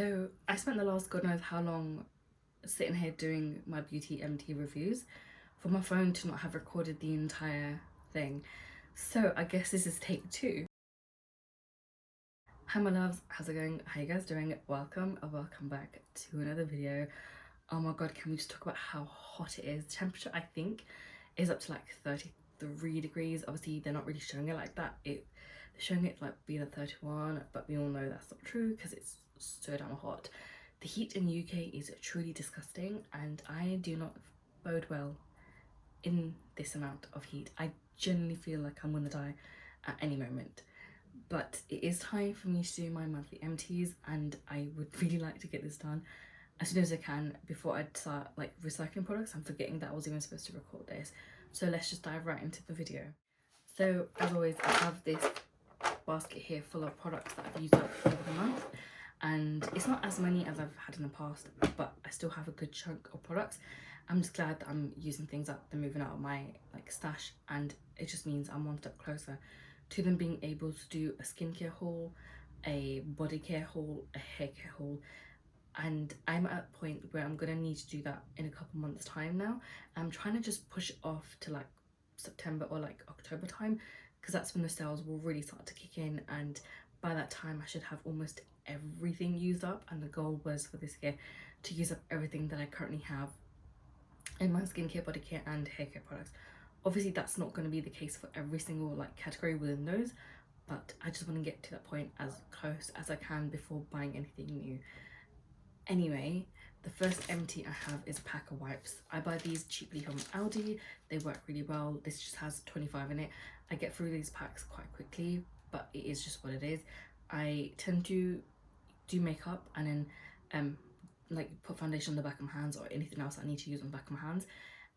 So I spent the last god knows how long sitting here doing my beauty MT reviews for my phone to not have recorded the entire thing. So I guess this is take two. Hi my loves, how's it going? How you guys doing? Welcome or welcome back to another video. Oh my god, can we just talk about how hot it is? The temperature I think is up to like 33 degrees. Obviously they're not really showing it like that. They're showing it like being at 31, but we all know that's not true because it's so damn hot. The heat in the UK is truly disgusting and I do not bode well in this amount of heat. I genuinely feel like I'm gonna die at any moment. But it is time for me to do my monthly empties and I would really like to get this done as soon as I can before I start like recycling products. I'm forgetting that I was even supposed to record this. So let's just dive right into the video. So as always, I have this basket here full of products that I've used up over the month, and it's not as many as I've had in the past, but I still have a good chunk of products. I'm just glad that I'm using things up, they're moving out of my like stash, and it just means I'm one step closer to them being able to do a skincare haul, a body care haul, a hair care haul. And I'm at a point where I'm gonna need to do that in a couple months time now. I'm trying to just push it off to like September or like October time, because that's when the sales will really start to kick in, and by that time I should have almost everything used up. And the goal was for this year to use up everything that I currently have in my skincare, body care and hair care products. Obviously that's not going to be the case for every single like category within those, but I just want to get to that point as close as I can before buying anything new. Anyway, the first empty I have is a pack of wipes. I buy these cheaply from Aldi. They work really well. This just has 25 in it. I get through these packs quite quickly, but it is just what it is. I tend to do makeup and then like put foundation on the back of my hands or anything else I need to use on the back of my hands,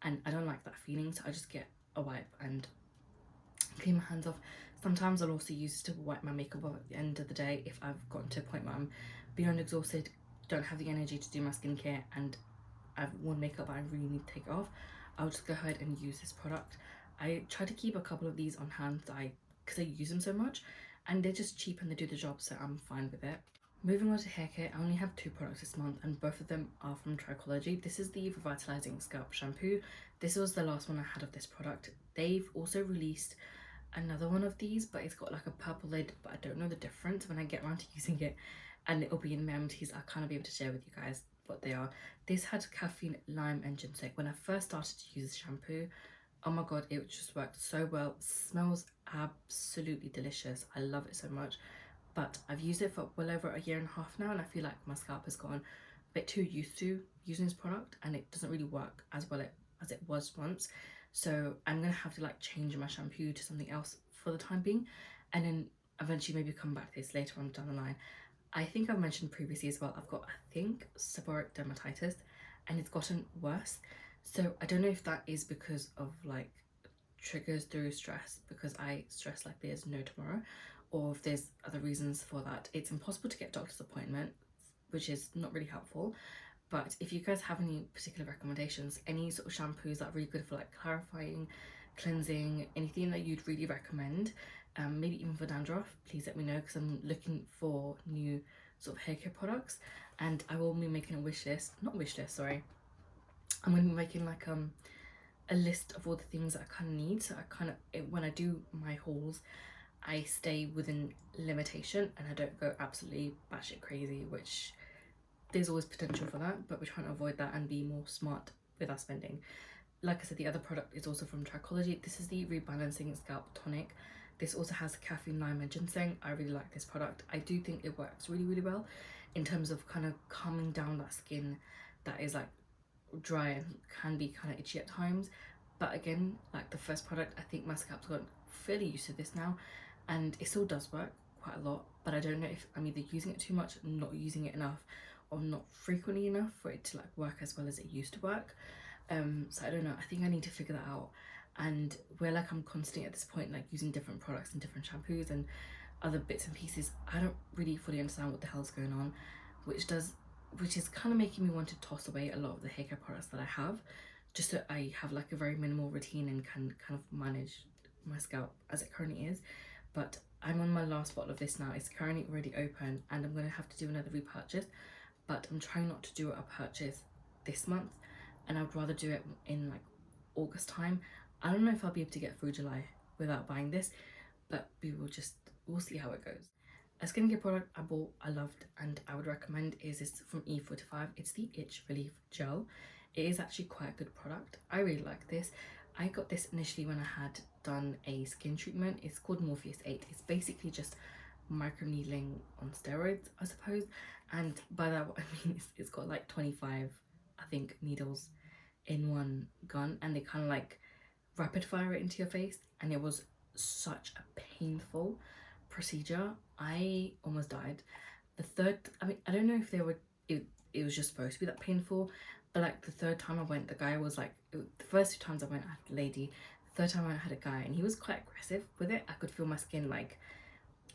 and I don't like that feeling, so I just get a wipe and clean my hands off. Sometimes I'll also use it to wipe my makeup off at the end of the day if I've gotten to a point where I'm beyond exhausted, don't have the energy to do my skincare, and I've worn makeup but I really need to take it off. I'll just go ahead and use this product. I try to keep a couple of these on hand because I use them so much, and they're just cheap and they do the job, so I'm fine with it. Moving on to hair care, I only have two products this month and both of them are from Trichology. This is the Revitalizing Scalp Shampoo. This was the last one I had of this product. They've also released another one of these, but it's got like a purple lid, but I don't know the difference. When I get around to using it and it'll be in my empties, I'll kind of be able to share with you guys what they are. This had caffeine, lime and ginseng. When I first started to use this shampoo, oh my god, it just worked so well. It smells absolutely delicious. I love it so much. But I've used it for well over a year and a half now, and I feel like my scalp has gotten a bit too used to using this product and it doesn't really work as well as it was once. So I'm gonna have to like change my shampoo to something else for the time being, and then eventually maybe come back to this later on down the line. I think I've mentioned previously as well, I've got, I think, seborrheic dermatitis, and it's gotten worse. So I don't know if that is because of like triggers through stress, because I stress like there's no tomorrow, or if there's other reasons for that. It's impossible to get a doctor's appointment, which is not really helpful. But if you guys have any particular recommendations, any sort of shampoos that are really good for like clarifying, cleansing, anything that you'd really recommend, maybe even for dandruff, please let me know, because I'm looking for new sort of hair care products, and I will be making a wish list, not wish list, sorry, I'm going to be making like a list of all the things that I kind of need, so I kind of, when I do my hauls, I stay within limitation and I don't go absolutely batshit crazy, which there's always potential for that, but we're trying to avoid that and be more smart with our spending. Like I said, the other product is also from Trichology. This is the Rebalancing Scalp Tonic. This also has caffeine, lime and ginseng. I really like this product. I do think it works really, really well in terms of kind of calming down that skin that is like dry and can be kind of itchy at times. But again, like the first product, I think my scalp's gotten fairly used to this now, and it still does work quite a lot, but I don't know if I'm either using it too much, not using it enough, or not frequently enough for it to like work as well as it used to work. So I don't know, I think I need to figure that out. And where like I'm constantly at this point like using different products and different shampoos and other bits and pieces, I don't really fully understand what the hell's going on, which is kind of making me want to toss away a lot of the hair care products that I have, just so I have like a very minimal routine and can kind of manage my scalp as it currently is. But I'm on my last bottle of this now. It's currently already open and I'm going to have to do another repurchase, but I'm trying not to do a purchase this month, and I'd rather do it in like August time. I don't know if I'll be able to get through July without buying this, but we'll see how it goes. A skincare product I bought, I loved, and I would recommend is this from E45. It's the Itch Relief Gel. It is actually quite a good product. I really like this. I got this initially when I had done a skin treatment. It's called Morpheus 8. It's basically just microneedling on steroids, I suppose. And by that what I mean is it's got like 25, I think, needles in one gun, and they kind of like rapid fire it into your face, and it was such a painful procedure. I almost died. I mean, I don't know if it was just supposed to be that painful, but like the third time I went, the guy was like, the first 2 times I went I had a lady, the third time I had a guy, and he was quite aggressive with it. I could feel my skin, like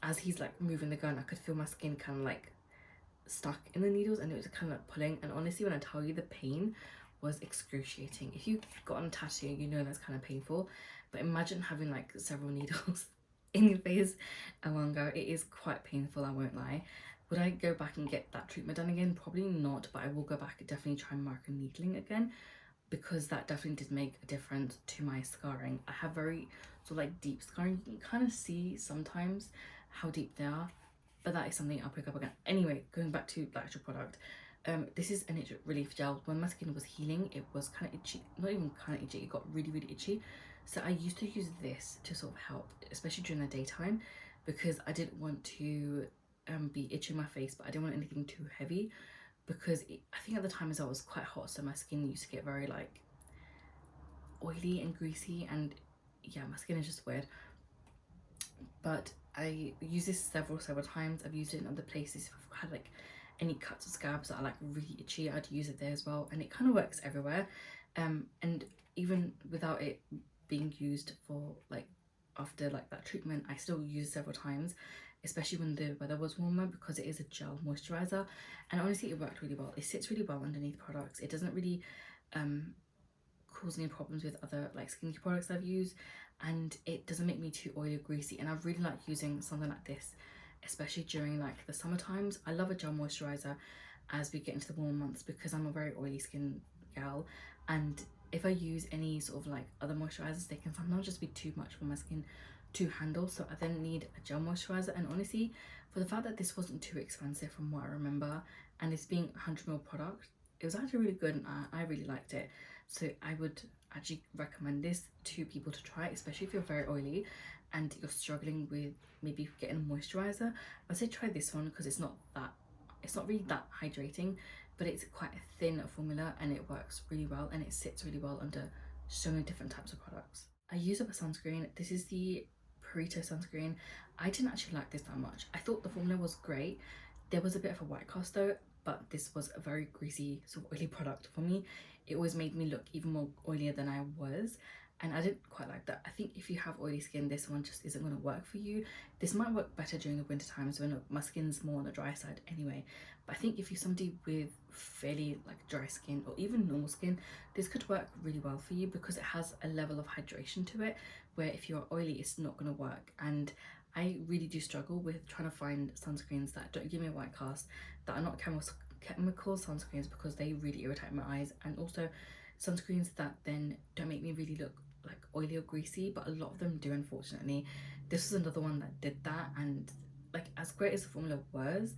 as he's like moving the gun, I could feel my skin kind of like stuck in the needles, and it was kind of like pulling. And honestly, when I tell you, the pain was excruciating. If you've gotten a tattoo, you know that's kind of painful, but imagine having like several needles in your face at one go. It is quite painful, I won't lie. Would I go back and get that treatment done again? Probably not, but I will go back and definitely try micro needling again, because that definitely did make a difference to my scarring. I have very sort of like deep scarring. You can kind of see sometimes how deep they are, but that is something I'll pick up again. Anyway, going back to the actual product, this is an itch relief gel. When my skin was healing, it was kind of itchy, not even kind of itchy, it got really, really itchy. So I used to use this to sort of help, especially during the daytime, because I didn't want to be itching my face, but I didn't want anything too heavy, because I think at the time as well, it was quite hot, so my skin used to get very like oily and greasy, and yeah, my skin is just weird. But I use this several times. I've used it in other places. If I've had like any cuts or scabs that are like really itchy, I'd use it there as well, and it kind of works everywhere. And even without it being used for like after like that treatment, I still use it several times, especially when the weather was warmer, because it is a gel moisturizer, and honestly it worked really well. It sits really well underneath products. It doesn't really cause any problems with other like skincare products I've used, and it doesn't make me too oily or greasy. And I really like using something like this, especially during like the summer times. I love a gel moisturizer as we get into the warmer months, because I'm a very oily skin gal, and if I use any sort of like other moisturizers, they can sometimes just be too much for my skin to handle. So I then need a gel moisturizer. And honestly, for the fact that this wasn't too expensive from what I remember, and it's being 100ml product, it was actually really good, and I really liked it. So I would actually recommend this to people to try, especially if you're very oily and you're struggling with maybe getting a moisturizer. I'd say try this one, because it's not really that hydrating, but it's quite a thin formula, and it works really well, and it sits really well under so many different types of products. I use up a sunscreen. This is the Purito sunscreen. I didn't actually like this that much. I thought the formula was great. There was a bit of a white cast though, but this was a very greasy, sort of oily product for me. It always made me look even more oilier than I was, and I didn't quite like that. I think if you have oily skin, this one just isn't going to work for you. This might work better during the winter times when my skin's more on the dry side anyway, but I think if you're somebody with fairly like dry skin or even normal skin, this could work really well for you, because it has a level of hydration to it, where if you're oily, it's not going to work. And I really do struggle with trying to find sunscreens that don't give me a white cast, that are not chemical sunscreens, because they really irritate my eyes, and also sunscreens that then don't make me really look like oily or greasy, but a lot of them do, unfortunately. This was another one that did that, and like as great as the formula was,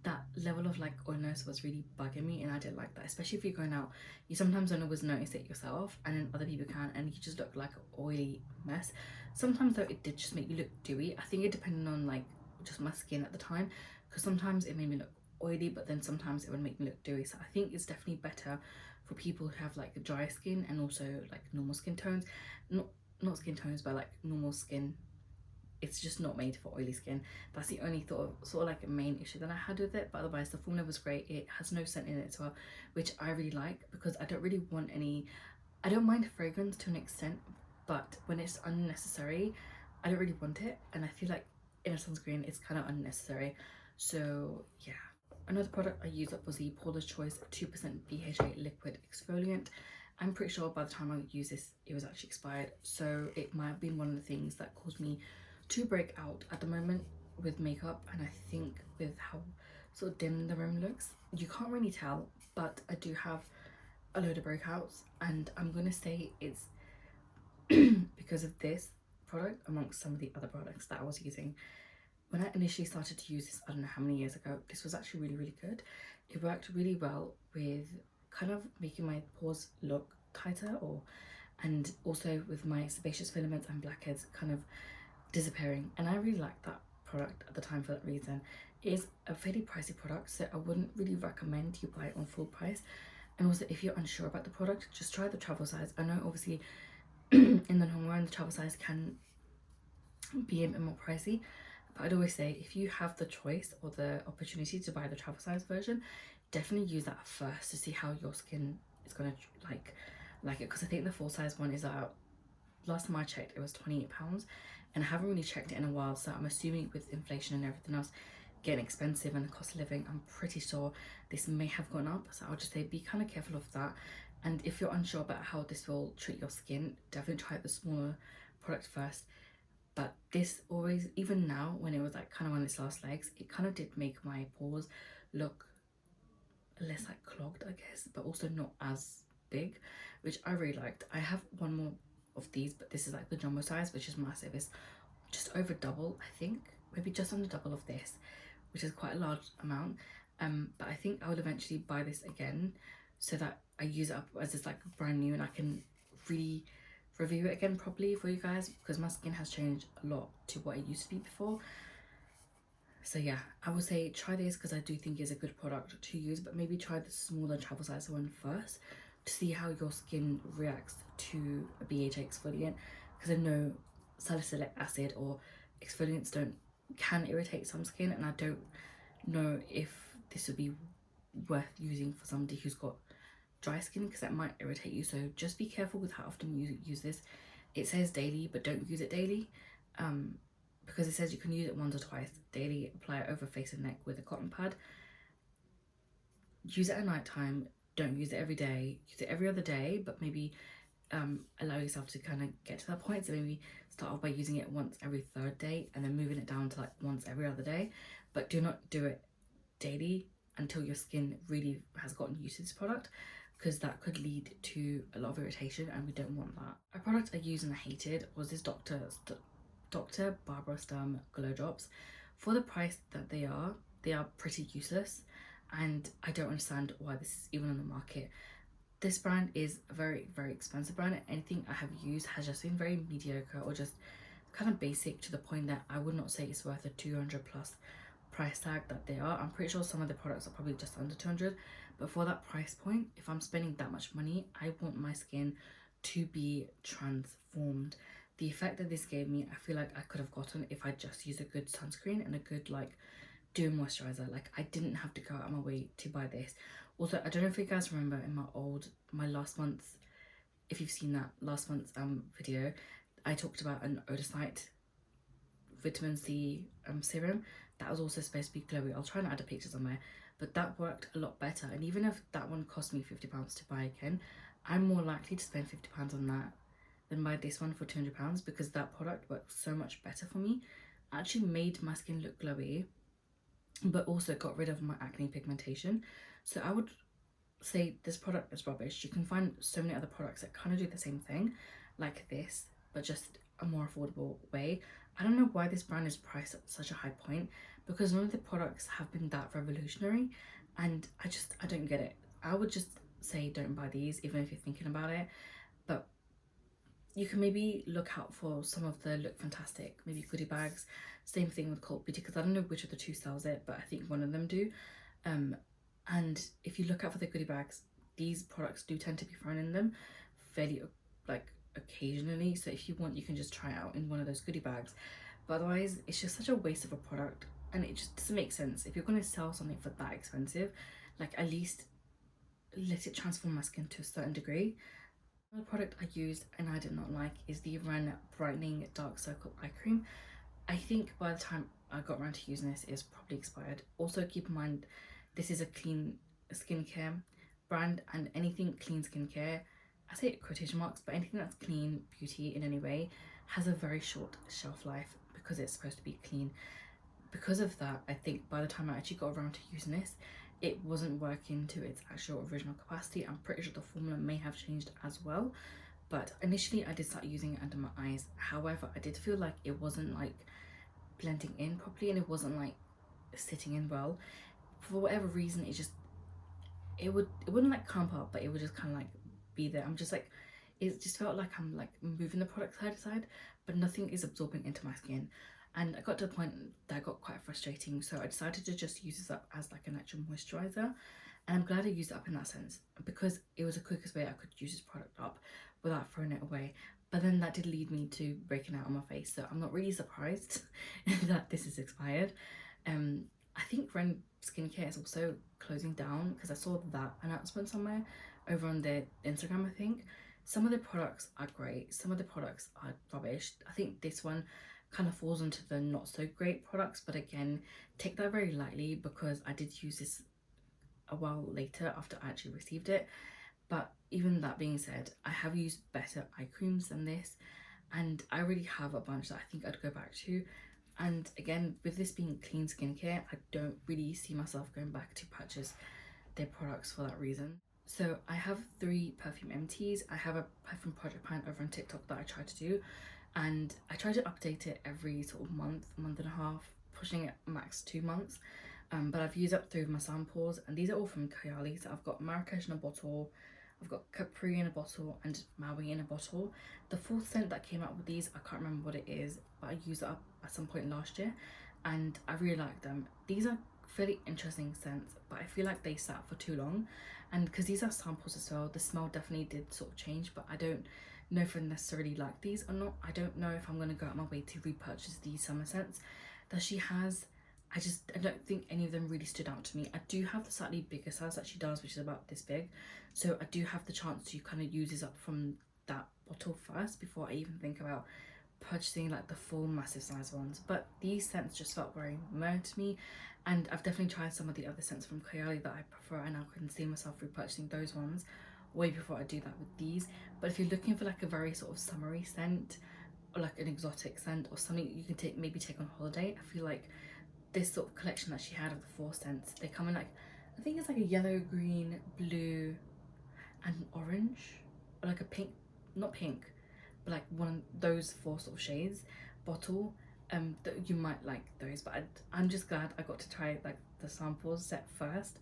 that level of like oiliness was really bugging me, and I didn't like that. Especially if you're going out, you sometimes don't always notice it yourself, and then other people can, and you just look like an oily mess. Sometimes though, it did just make you look dewy. I think it depended on like just my skin at the time, because sometimes it made me look oily, but then sometimes it would make me look dewy. So I think it's definitely better for people who have like dry skin, and also like normal skin tones, not skin tones, but like normal skin. It's just not made for oily skin. That's the only sort of like a main issue that I had with it, but otherwise the formula was great. It has no scent in it as well, which I really like, because I don't really want any, I don't mind fragrance to an extent, but when it's unnecessary, I don't really want it, and I feel like in a sunscreen it's kind of unnecessary. So yeah. Another product I used up was the Paula's Choice 2% BHA liquid exfoliant. I'm pretty sure by the time I used this, it was actually expired, so it might have been one of the things that caused me to break out at the moment with makeup, and I think with how sort of dim the room looks, you can't really tell, but I do have a load of breakouts, and I'm gonna say it's because of this product amongst some of the other products that I was using. When I initially started to use this, I don't know how many years ago, this was actually really good. It worked really well with kind of making my pores look tighter, and also with my sebaceous filaments and blackheads kind of disappearing, and I really liked that product at the time for that reason. It is a fairly pricey product, so I wouldn't really recommend you buy it on full price. And also, if you're unsure about the product, just try the travel size. I know obviously in the long run the travel size can be a bit more pricey, but I'd always say if you have the choice or the opportunity to buy the travel size version, definitely use that first to see how your skin is gonna like it, because I think the full size one is out. Last time I checked, it was £28, and I haven't really checked it in a while, so I'm assuming with inflation and everything else getting expensive and the cost of living, I'm pretty sure this may have gone up. So I'll just say be kind of careful of that, and if you're unsure about how this will treat your skin, definitely try the smaller product first. But this always, even now when it was like kind of on its last legs, it kind of did make my pores look less like clogged, I guess, but also not as big, which I really liked. I have one more of these, but this is like the jumbo size, which is massive. It's just over double, I think, maybe just under double of this, which is quite a large amount. But I think I will eventually buy this again so that I use it up as it's like brand new, and I can really review it again properly for you guys, because my skin has changed a lot to what it used to be before. So yeah, I would say try this because I do think it's a good product to use, but maybe try the smaller travel size one first to see how your skin reacts to a BHA exfoliant, because I know salicylic acid or exfoliants can irritate some skin, and I don't know if this would be worth using for somebody who's got dry skin, because that might irritate you. So just be careful with how often you use this. It says daily, but don't use it daily, because it says you can use it once or twice daily. Apply it over face and neck with a cotton pad. Use it at night time. Don't use it every day. Use it every other day, but maybe allow yourself to kind of get to that point. So maybe start off by using it once every third day and then moving it down to like once every other day, but do not do it daily until your skin really has gotten used to this product, because that could lead to a lot of irritation, and we don't want that. A product I used and I hated was this Dr. Barbara Sturm Glow Drops. For the price that they are pretty useless, and I don't understand why this is even on the market. This brand is a very expensive brand. Anything I have used has just been very mediocre or just kind of basic, to the point that I would not say it's worth a 200 plus price tag that they are. I'm pretty sure some of the products are probably just under 200, but for that price point, if I'm spending that much money, I want my skin to be transformed. The effect that this gave me, I feel like I could have gotten if I just used a good sunscreen and a good like dew moisturizer. Like, I didn't have to go out of my way to buy this. Also, I don't know if you guys remember in my last month's, if you've seen that last month's video, I talked about an Odysite vitamin C serum that was also supposed to be glowy. I'll try and add a picture somewhere, but that worked a lot better. And even if that one cost me £50 to buy again, I'm more likely to spend £50 on that than buy this one for £200, because that product worked so much better for me. It actually made my skin look glowy, but also got rid of my acne pigmentation. So I would say this product is rubbish. You can find so many other products that kind of do the same thing like this, but just a more affordable way. I don't know why this brand is priced at such a high point, because none of the products have been that revolutionary, and I don't get it. I would just say don't buy these, even if you're thinking about it. But you can maybe look out for some of the Look Fantastic, maybe goodie bags. Same thing with Cult Beauty, because I don't know which of the two sells it, but I think one of them do. And if you look out for the goodie bags, these products do tend to be thrown in them fairly like occasionally. So if you want, you can just try it out in one of those goodie bags. But otherwise, it's just such a waste of a product, and it just doesn't make sense. If you're going to sell something for that expensive, like, at least let it transform my skin to a certain degree. Another product I used and I did not like is the Ren Brightening Dark Circle Eye Cream. I think by the time I got around to using this, it's probably expired. Also, keep in mind, this is a clean skincare brand, and anything clean skincare, I say quotation marks, but anything that's clean beauty in any way has a very short shelf life, because it's supposed to be clean. Because of that, I think by the time I actually got around to using this, it wasn't working to its actual original capacity. I'm pretty sure the formula may have changed as well, but initially I did start using it under my eyes. However, I did feel like it wasn't like blending in properly, and it wasn't like sitting in well. For whatever reason, it wouldn't like clump up, but it would just kind of like be there. I'm just like, it just felt like I'm like moving the product side to side, but nothing is absorbing into my skin. And I got to the point that got quite frustrating, so I decided to just use this up as like a natural moisturizer. And I'm glad I used it up in that sense, because it was the quickest way I could use this product up without throwing it away. But then that did lead me to breaking out on my face, so I'm not really surprised that this is expired. I think Ren Skincare is also closing down, because I saw that announcement somewhere over on their Instagram, I think. Some of the products are great, some of the products are rubbish. I think this one kind of falls into the not so great products, but again, take that very lightly, because I did use this a while later after I actually received it. But even that being said, I have used better eye creams than this, and I already have a bunch that I think I'd go back to. And again, with this being clean skincare, I don't really see myself going back to purchase their products for that reason. So I have 3 perfume empties. I have a perfume project plan over on TikTok that I try to do, and I try to update it every sort of month and a half, pushing it max 2 months. But I've used up 3 of my samples, and these are all from Kayali. So I've got Marrakesh in a bottle, I've got Capri in a bottle, and Maui in a bottle. The 4th scent that came out with these, I can't remember what it is, but I used it up at some point last year, and I really like them. These are fairly interesting scents, but I feel like they sat for too long, and because these are samples as well, the smell definitely did sort of change. But I don't know if I necessarily like these or not. I don't know if I'm going to go out my way to repurchase these summer scents that she has. I don't think any of them really stood out to me. I do have the slightly bigger size that she does, which is about this big, so I do have the chance to kind of use this up from that bottle first before I even think about purchasing like the full massive size ones. But these scents just felt very meh to me, and I've definitely tried some of the other scents from Kayali that I prefer, and I can see myself repurchasing those ones way before I do that with these. But if you're looking for like a very sort of summery scent, or like an exotic scent, or something you can maybe take on holiday, I feel like this sort of collection that she had of the 4 scents, they come in like, I think it's like a yellow, green, blue and orange, or like a pink, not pink, but like one of those 4 sort of shades bottle. That you might like those, but I'm just glad I got to try like the samples set first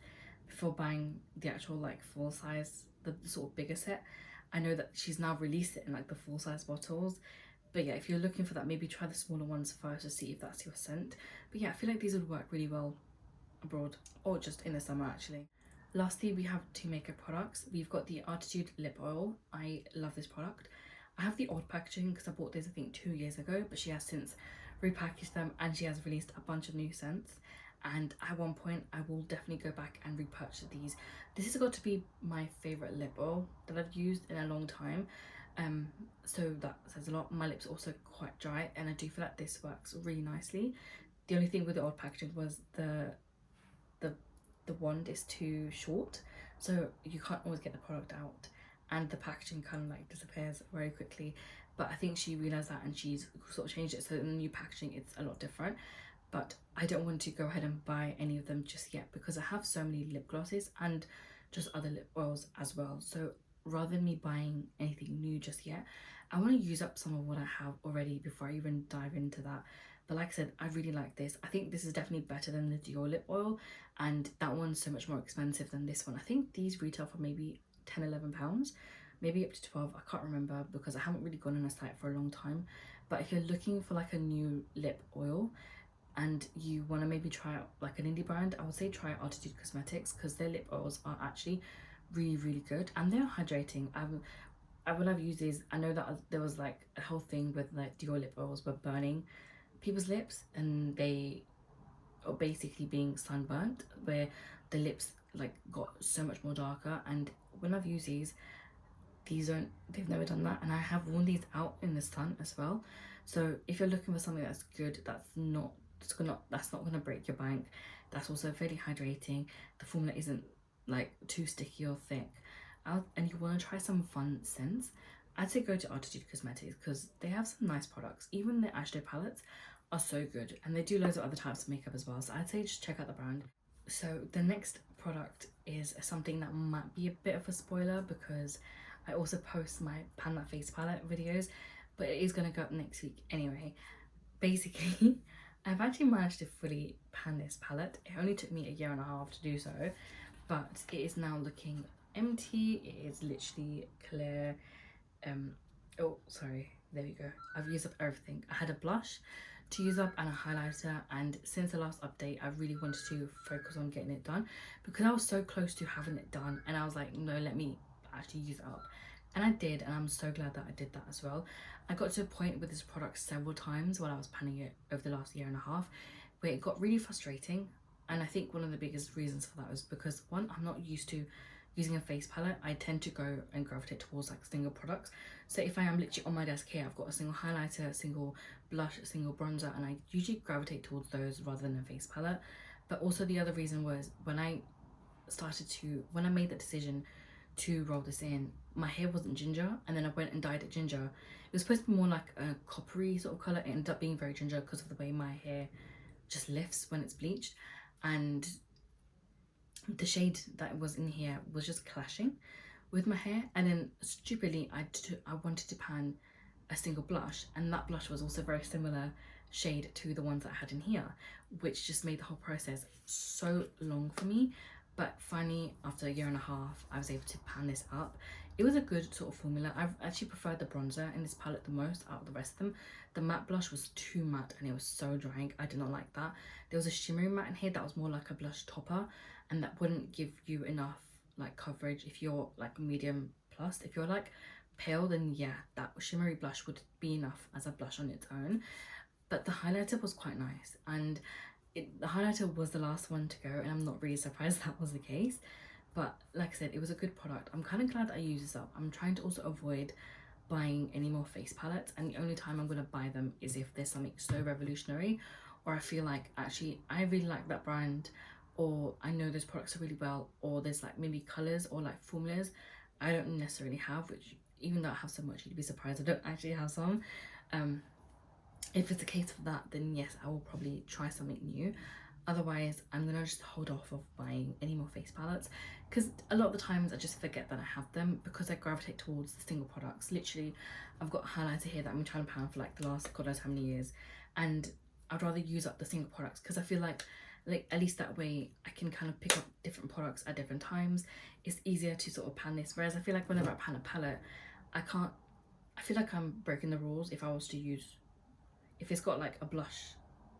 before buying the actual like full size, the sort of bigger set. I know that she's now released it in like the full size bottles, but yeah, if you're looking for that, maybe try the smaller ones first to see if that's your scent. But yeah, I feel like these would work really well abroad, or just in the summer actually. Lastly, we have 2 makeup products. We've got the Artitude Lip Oil. I love this product. I have the old packaging because I bought this I think 2 years ago, but she has since repackaged them, and she has released a bunch of new scents. And at one point, I will definitely go back and repurchase these. This has got to be my favourite lip oil that I've used in a long time. So that says a lot. My lips are also quite dry, and I do feel like this works really nicely. The only thing with the old packaging was the wand is too short, so you can't always get the product out, and the packaging kind of like disappears very quickly. But I think she realized that, and she's sort of changed it, so in the new packaging it's a lot different. But I don't want to go ahead and buy any of them just yet, because I have so many lip glosses and just other lip oils as well. So rather than me buying anything new just yet, I want to use up some of what I have already before I even dive into that. But like I said, I really like this. I think this is definitely better than the Dior lip oil, and that one's so much more expensive than this one. I think these retail for maybe 10-11 pounds, maybe up to 12. I can't remember because I haven't really gone on a site for a long time. But if you're looking for like a new lip oil and you want to maybe try out like an indie brand, I would say try Artitude Cosmetics, because their lip oils are actually really good, and they're hydrating. When I've used these, I know that there was like a whole thing with like Dior lip oils were burning people's lips, and they are basically being sunburnt, where the lips like got so much more darker. And when I've used they've never done that, and I have worn these out in the sun as well. So if you're looking for something that's good, that's not gonna break your bank, that's also fairly hydrating, the formula isn't like too sticky or thick, and you want to try some fun scents, I'd say go to Artitude Cosmetics, because they have some nice products. Even the eyeshadow palettes are so good, and they do loads of other types of makeup as well, so I'd say just check out the brand. So the next product is something that might be a bit of a spoiler because I also post my pan that face palette videos, but it is going to go up next week anyway. Basically, I've actually managed to fully pan this palette. It only took me a year and a half to do so, but it is now looking empty. It is literally clear. Oh sorry, there we go. I've used up everything. I had a blush to use up and a highlighter, and since the last update I really wanted to focus on getting it done because I was so close to having it done, and I was like, no, let me actually use it up, and I did, and I'm so glad that I did that as well. I got to a point with this product several times while I was panning it over the last year and a half where it got really frustrating, and I think one of the biggest reasons for that was because, one, I'm not used to using a face palette. I tend to go and gravitate towards like single products. So if I am literally on my desk here, I've got a single highlighter, a single blush, a single bronzer, and I usually gravitate towards those rather than a face palette. But also the other reason was when I made the decision to roll this in, my hair wasn't ginger, and then I went and dyed it ginger. It was supposed to be more like a coppery sort of colour. It ended up being very ginger because of the way my hair just lifts when it's bleached, and the shade that was in here was just clashing with my hair. And then stupidly I wanted to pan a single blush, and that blush was also very similar shade to the ones that I had in here, which just made the whole process so long for me. But finally, after a year and a half, I was able to pan this up. It was a good sort of formula. I've actually preferred the bronzer in this palette the most out of the rest of them. The matte blush was too matte and it was so drying. I did not like that. There was a shimmery matte in here that was more like a blush topper, and that wouldn't give you enough like coverage if you're like medium plus. If you're like pale, then yeah, that shimmery blush would be enough as a blush on its own. But the highlighter was quite nice, and the highlighter was the last one to go, and I'm not really surprised that was the case. But like I said, it was a good product. I'm kind of glad that I used this up. I'm trying to also avoid buying any more face palettes, and the only time I'm going to buy them is if there's something so revolutionary, or I feel like actually I really like that brand, or I know those products are really well, or there's like maybe colors or like formulas I don't necessarily have, which even though I have so much, you'd be surprised I don't actually have some. If it's a case of that, then yes, I will probably try something new. Otherwise, I'm gonna just hold off of buying any more face palettes, because a lot of the times I just forget that I have them because I gravitate towards the single products. Literally, I've got a highlighter here that I've been trying to pan for like the last god knows how many years, and I'd rather use up the single products because I feel like at least that way I can kind of pick up different products at different times. It's easier to sort of pan this, whereas I feel like whenever I pan a palette, I feel like I'm breaking the rules if I was to use, if it's got like a blush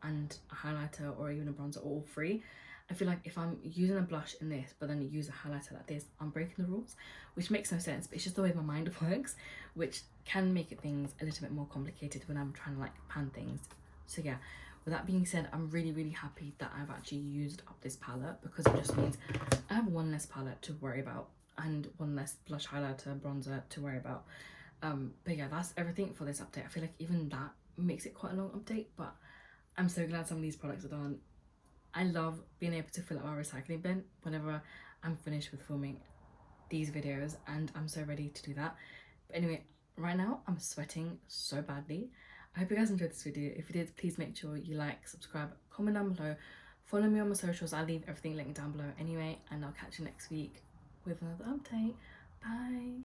and a highlighter or even a bronzer or all three. I feel like if I'm using a blush in this but then use a highlighter like this, I'm breaking the rules, which makes no sense, but it's just the way my mind works, which can make things a little bit more complicated when I'm trying to like pan things. So yeah, with that being said, I'm really happy that I've actually used up this palette, because it just means I have one less palette to worry about and one less blush, highlighter, bronzer to worry about. But yeah, that's everything for this update. I feel like even that makes it quite a long update, but I'm so glad some of these products are done. I love being able to fill up my recycling bin whenever I'm finished with filming these videos, and I'm so ready to do that. But anyway, right now I'm sweating so badly. I hope you guys enjoyed this video. If you did, please make sure you like, subscribe, comment down below, follow me on my socials. I'll leave everything linked down below anyway, and I'll catch you next week with another update. Bye.